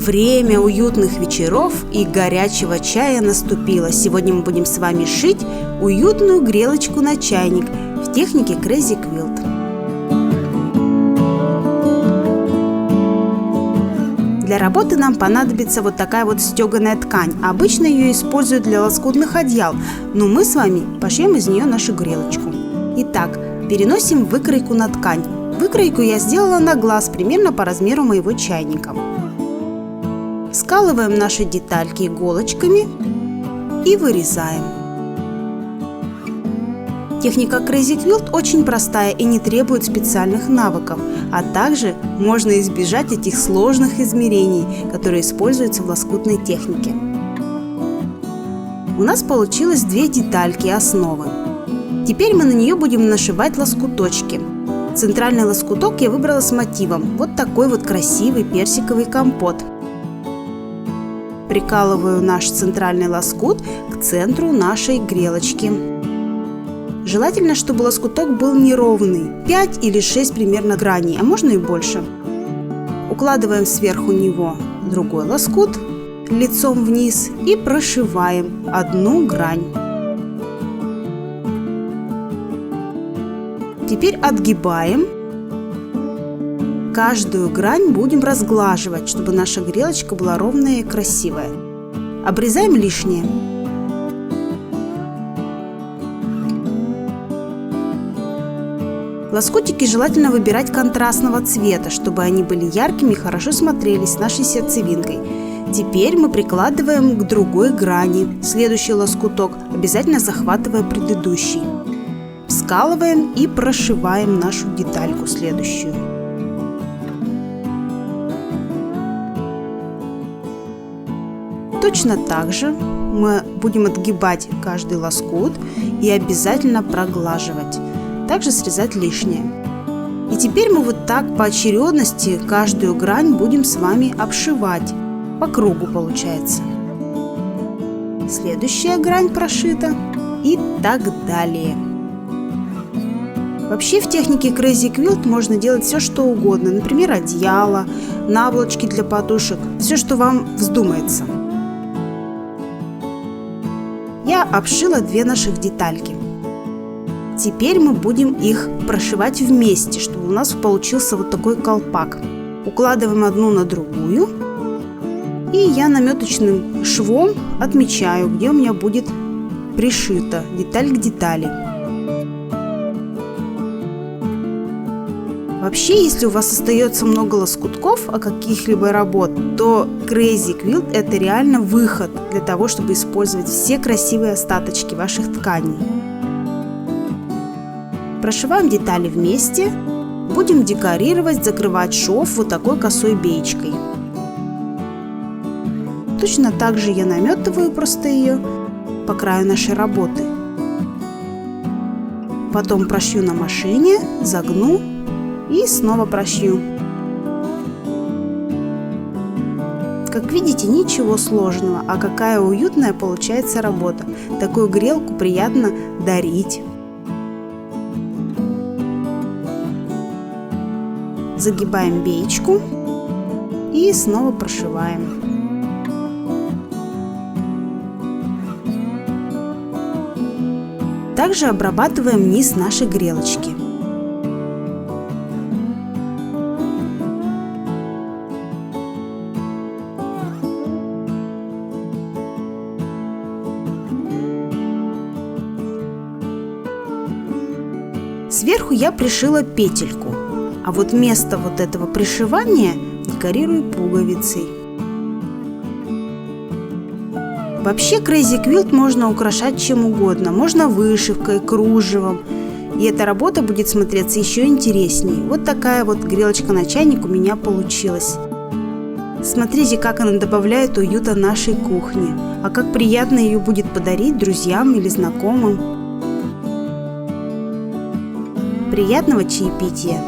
Время уютных вечеров и горячего чая наступило. Сегодня мы будем с вами шить уютную грелочку на чайник в технике Crazy Quilt. Для работы нам понадобится вот такая вот стеганая ткань. Обычно ее используют для лоскутных одеял, но мы с вами пошьем из нее нашу грелочку. Итак, переносим выкройку на ткань. Выкройку я сделала на глаз, примерно по размеру моего чайника. Скалываем наши детальки иголочками и вырезаем. Техника Crazy Quilt очень простая и не требует специальных навыков, а также можно избежать этих сложных измерений, которые используются в лоскутной технике. У нас получилось 2 детальки основы. Теперь мы на нее будем нашивать лоскуточки. Центральный лоскуток я выбрала с мотивом вот такой вот красивый персиковый компот. Прикалываю наш центральный лоскут к центру нашей грелочки. Желательно, чтобы лоскуток был неровный, 5 или 6 примерно граней, а можно и больше. Укладываем сверху него другой лоскут лицом вниз и прошиваем одну грань. Теперь отгибаем. Каждую грань будем разглаживать, чтобы наша грелочка была ровная и красивая. Обрезаем лишнее. Лоскутики желательно выбирать контрастного цвета, чтобы они были яркими и хорошо смотрелись с нашей сердцевинкой. Теперь мы прикладываем к другой грани следующий лоскуток, обязательно захватывая предыдущий. Вскалываем и прошиваем нашу детальку следующую. Точно так же мы будем отгибать каждый лоскут и обязательно проглаживать. Также срезать лишнее. И теперь мы вот так по очередности каждую грань будем с вами обшивать. По кругу получается. Следующая грань прошита и так далее. Вообще в технике Crazy Quilt можно делать все, что угодно. Например, одеяло, наволочки для подушек. Все, что вам вздумается. Я обшила 2 наших детальки. Теперь мы будем их прошивать вместе, чтобы у нас получился вот такой колпак. Укладываем одну на другую. И я наметочным швом отмечаю, где у меня будет пришита деталь к детали. Вообще, если у вас остается много лоскутков от каких-либо работ, то Crazy Quilt это реально выход для того, чтобы использовать все красивые остаточки ваших тканей. Прошиваем детали вместе. Будем декорировать, закрывать шов вот такой косой беечкой. Точно так же я наметываю просто ее по краю нашей работы. Потом прошью на машине, загну и снова прошью. Как видите, ничего сложного, а какая уютная получается работа. Такую грелку приятно дарить. Загибаем беечку и снова прошиваем. Также обрабатываем низ нашей грелочки. Сверху я пришила петельку. А вот место вот этого пришивания декорирую пуговицей. Вообще Crazy Quilt можно украшать чем угодно. Можно вышивкой, кружевом. И эта работа будет смотреться еще интереснее. Вот такая вот грелочка на чайник у меня получилась. Смотрите, как она добавляет уюта нашей кухне. А как приятно ее будет подарить друзьям или знакомым. Приятного чаепития!